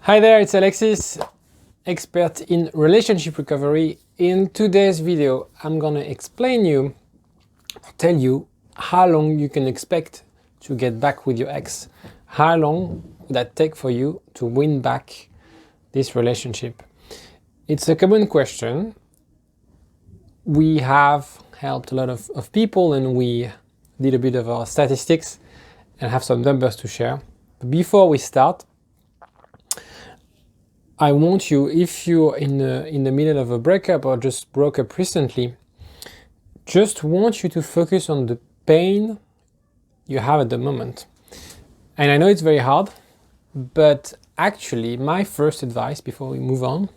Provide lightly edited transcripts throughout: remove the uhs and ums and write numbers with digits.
Hi there, it's Alexis, expert in relationship recovery. In today's video, I'm gonna tell you how long you can expect to get back with your ex. How long would that take for you to win back this relationship? It's a common question. We have helped a lot of people and we did a bit of our statistics and have some numbers to share. But before we start, I want you, if you're in the middle of a breakup or just broke up recently, just want you to focus on the pain you have at the moment. And I know it's very hard, but actually my first advice before we move on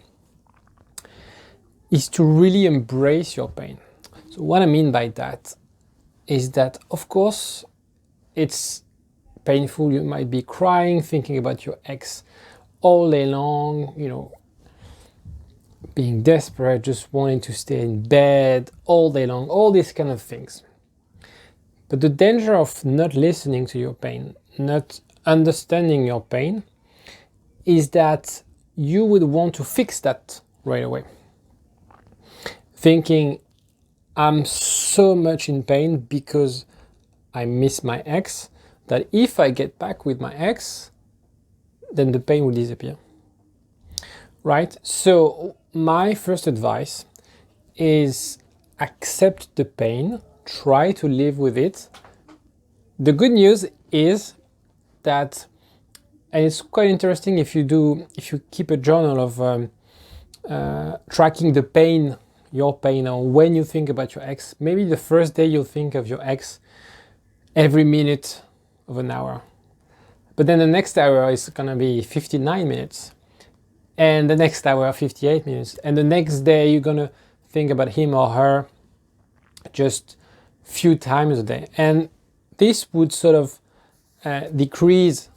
is to really embrace your pain. So what I mean by that is that, of course, it's painful. You might be crying, thinking about your ex all day long, being desperate, just wanting to stay in bed all day long, all these kind of things. But the danger of not listening to your pain, not understanding your pain, is that you would want to fix that right away. Thinking, I'm so much in pain because I miss my ex, that if I get back with my ex, then the pain will disappear. Right? So my first advice is accept the pain, try to live with it. The good news is that, and it's quite interesting if you keep a journal of tracking the pain, your pain, or when you think about your ex. Maybe the first day you'll think of your ex every minute of an hour. But then the next hour is gonna be 59 minutes. And the next hour, 58 minutes. And the next day you're gonna think about him or her just few times a day. And this would sort of decrease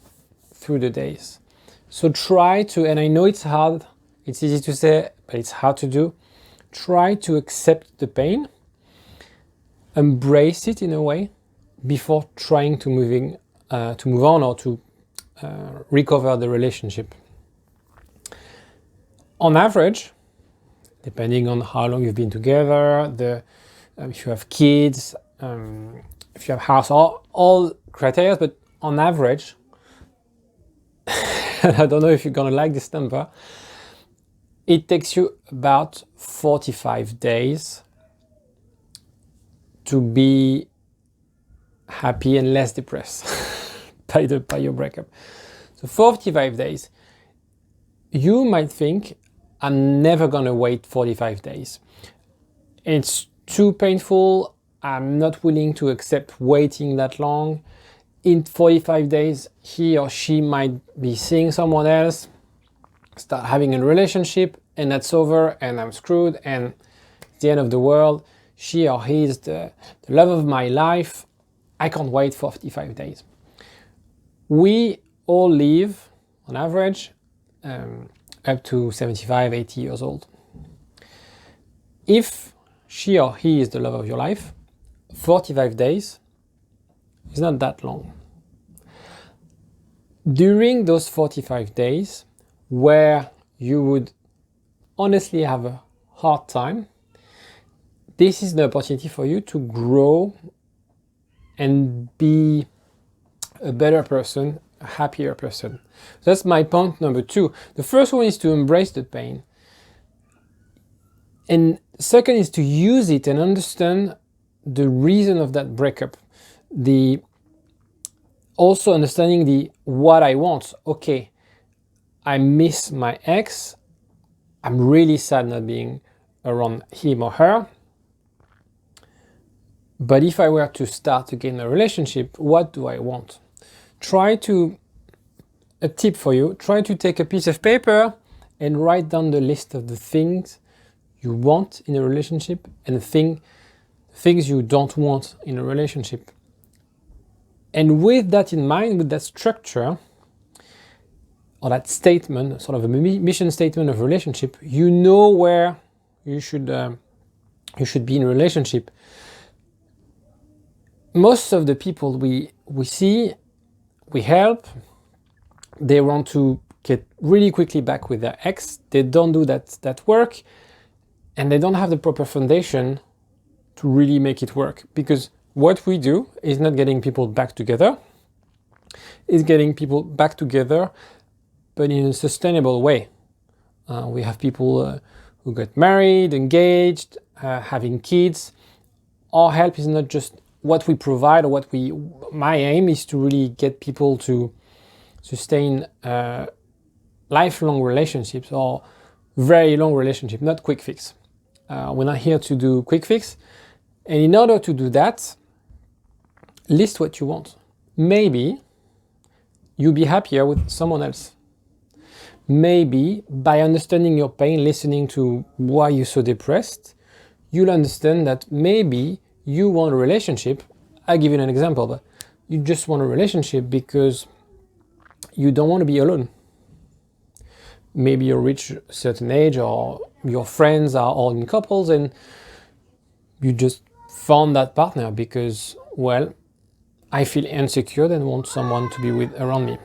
through the days. So try to, and I know it's hard, it's easy to say, but it's hard to do. Try to accept the pain, embrace it in a way, before trying to move on or to recover the relationship. On average, depending on how long you've been together, if you have kids, if you have house, all criteria, but on average, I don't know if you're gonna like this number, it takes you about 45 days to be happy and less depressed by your breakup. So 45 days. You might think, I'm never gonna wait 45 days. It's too painful. I'm not willing to accept waiting that long. In 45 days, he or she might be seeing someone else, start having a relationship, and that's over, and I'm screwed, and it's the end of the world. She or he is the love of my life. I can't wait 45 days. We all live, on average, up to 75, 80 years old. If she or he is the love of your life, 45 days is not that long. During those 45 days, where you would honestly have a hard time, this is the opportunity for you to grow and be a better person, a happier person. That's my point number 2. The first one is to embrace the pain. And second is to use it and understand the reason of that breakup. Also understanding the what I want. Okay, I miss my ex. I'm really sad not being around him or her. But if I were to start again a relationship, what do I want? A tip for you, try to take a piece of paper and write down the list of the things you want in a relationship and the things you don't want in a relationship. And with that in mind, with that structure, or that statement, sort of a mission statement of relationship, you know where you should be in a relationship. Most of the people we see, we help, they want to get really quickly back with their ex. They don't do that work, and they don't have the proper foundation to really make it work. Because what we do is not getting people back together, it's getting people back together, but in a sustainable way. We have people who get married, engaged, having kids. Our help is not just what we provide or my aim is to really get people to sustain lifelong relationships or very long relationship, not quick fix. We're not here to do quick fix. And in order to do that, list what you want. Maybe you'll be happier with someone else. Maybe by understanding your pain, listening to why you're so depressed, you'll understand that maybe you want a relationship. I'll give you an example, but you just want a relationship because you don't want to be alone. Maybe you reach a certain age or your friends are all in couples and you just found that partner because, well, I feel insecure and want someone to be with around me.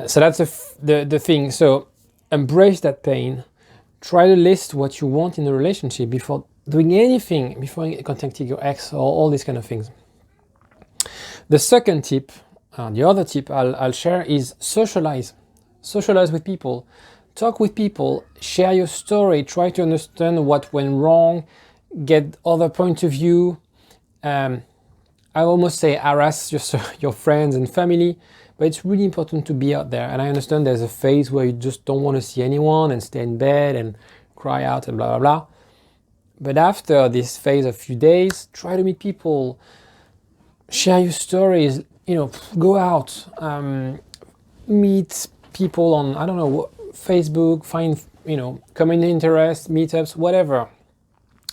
So that's the thing. So embrace that pain. Try to list what you want in a relationship before doing anything, before contacting your ex or all these kind of things. The second tip, the other tip I'll share is socialize. Socialize with people. Talk with people. Share your story. Try to understand what went wrong. Get other points of view. I almost say harass your friends and family. But it's really important to be out there. And I understand there's a phase where you just don't want to see anyone and stay in bed and cry out and blah, blah, blah. But after this phase of few days, try to meet people, share your stories, go out, meet people on, I don't know, Facebook, find, common interests, meetups, whatever.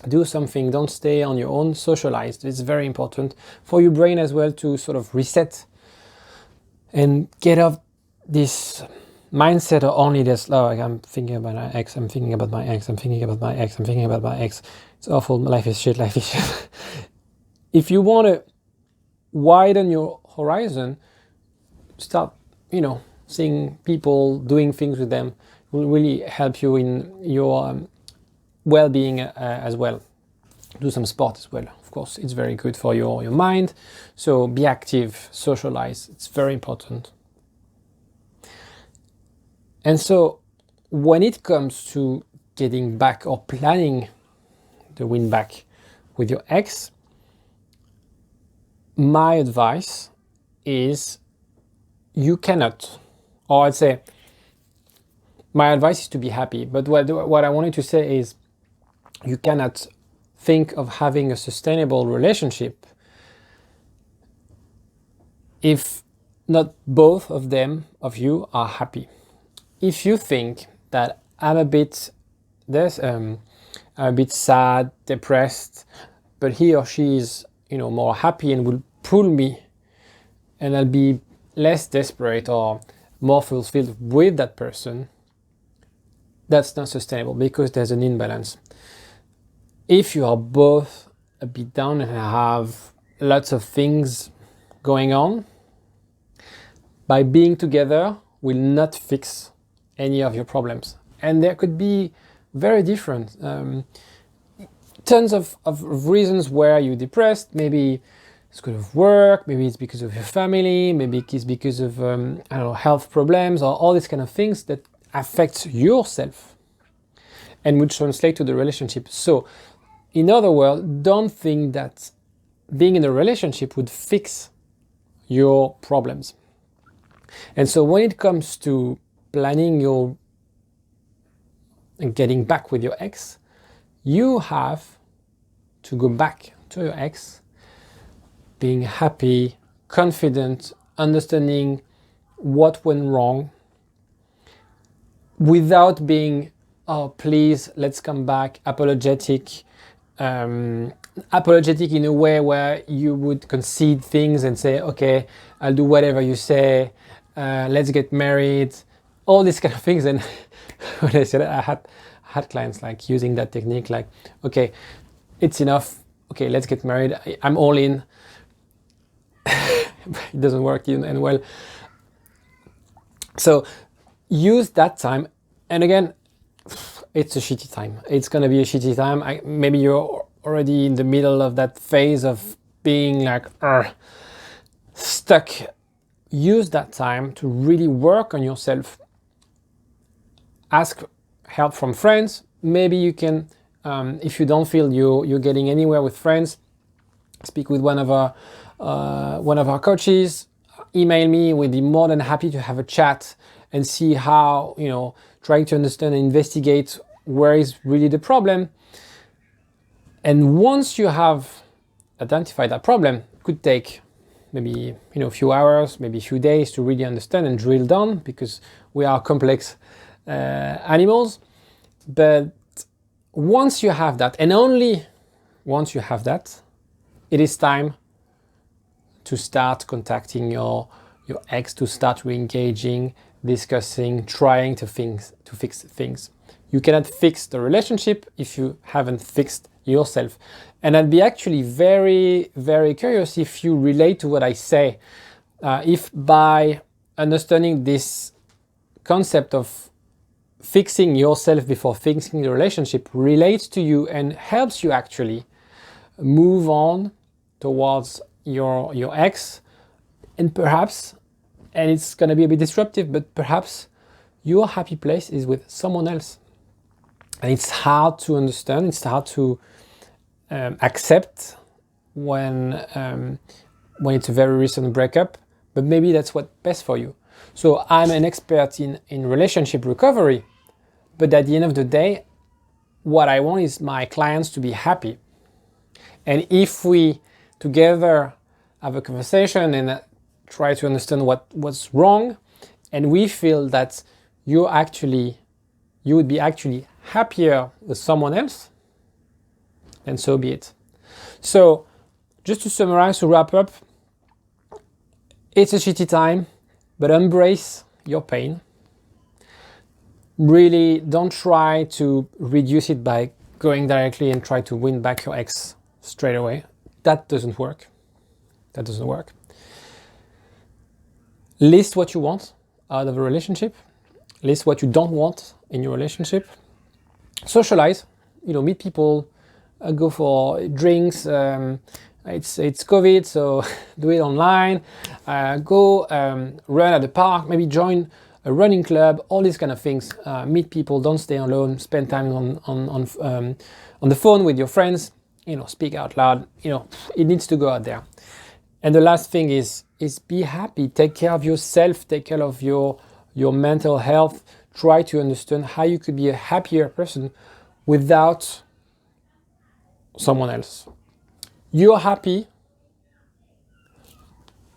Do something, don't stay on your own, socialize. It's very important for your brain as well to sort of reset and get off this mindset of only this, I'm thinking about my ex, I'm thinking about my ex, I'm thinking about my ex, I'm thinking about my ex. It's awful, life is shit, life is shit. If you want to widen your horizon, start, seeing people, doing things with them will really help you in your well-being as well. Do some sport as well. Of course, it's very good for your mind. So be active, socialize. It's very important. And so when it comes to getting back or planning the win back with your ex, my advice is you cannot, or I'd say my advice is to be happy. But what I wanted to say is you cannot think of having a sustainable relationship if not both of you are happy. If you think that I'm a bit sad, depressed, but he or she is, more happy and will pull me, and I'll be less desperate or more fulfilled with that person, that's not sustainable because there's an imbalance. If you are both a bit down and have lots of things going on, by being together will not fix any of your problems. And there could be very different, tons of reasons where you're depressed. Maybe it's because of work, maybe it's because of your family, maybe it's because of health problems or all these kind of things that affect yourself and would translate to the relationship. So in other words, don't think that being in a relationship would fix your problems. And so when it comes to planning your and getting back with your ex, you have to go back to your ex being happy, confident, understanding what went wrong, without being, oh, please, let's come back, apologetic in a way where you would concede things and say, okay, I'll do whatever you say, let's get married, all these kind of things. And when I said that, I had clients like using that technique, like, okay, it's enough, okay, let's get married, I'm all in. It doesn't work, and well, So use that time. And again, it's a shitty time. It's going to be a shitty time. Maybe you're already in the middle of that phase of being like stuck. Use that time to really work on yourself. Ask help from friends. Maybe you can, if you don't feel you're getting anywhere with friends, speak with one of our coaches. Email me. We'd be more than happy to have a chat and see how, trying to understand and investigate where is really the problem. And once you have identified that problem, it could take maybe a few hours, maybe a few days to really understand and drill down, because we are complex animals. But once you have that, and only once you have that, it is time to start contacting your ex, to start re-engaging, discussing, trying to fix things. You cannot fix the relationship if you haven't fixed yourself. And I'd be actually very, very curious if you relate to what I say. If by understanding this concept of fixing yourself before fixing the relationship relates to you and helps you actually move on towards your ex, and perhaps, and it's going to be a bit disruptive, but perhaps your happy place is with someone else. And it's hard to understand, it's hard to accept when it's a very recent breakup, but maybe that's what's best for you. So I'm an expert in relationship recovery, but at the end of the day, what I want is my clients to be happy. And if we together have a conversation and try to understand what's wrong, and we feel that you would be actually happier with someone else, then so be it. So just to summarize, to wrap up, it's a shitty time, but embrace your pain. Really don't try to reduce it by going directly and try to win back your ex straight away. That doesn't work. List what you want out of a relationship. List what you don't want in your relationship. Socialize, meet people, go for drinks. It's COVID, so do it online. Go run at the park. Maybe join a running club. All these kind of things. Meet people. Don't stay alone. Spend time on the phone with your friends. Speak out loud. It needs to go out there. And the last thing is be happy. Take care of yourself. Take care of your mental health. Try to understand how you could be a happier person without someone else. You're happy,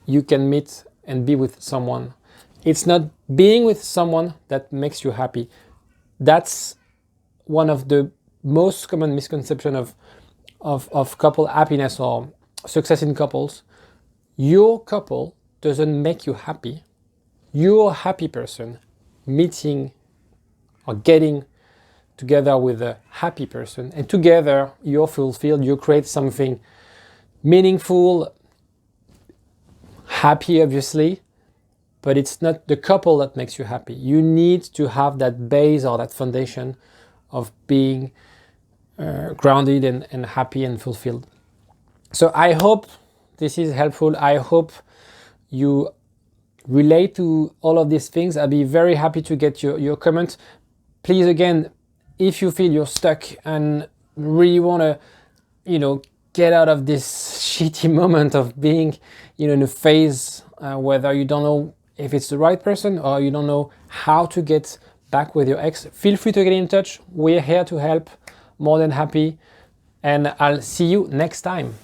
you can meet and be with someone. It's not being with someone that makes you happy. That's one of the most common misconceptions of couple happiness or success in couples. Your couple doesn't make you happy. You're a happy person meeting or getting together with a happy person, and together you're fulfilled, you create something meaningful, happy obviously, but it's not the couple that makes you happy. You need to have that base or that foundation of being grounded and happy and fulfilled. So I hope this is helpful. I hope you relate to all of these things. I'll be very happy to get your comments. Please, again, if you feel you're stuck and really want to, get out of this shitty moment of being, in a phase whether you don't know if it's the right person or you don't know how to get back with your ex, feel free to get in touch. We're here to help, more than happy, and I'll see you next time.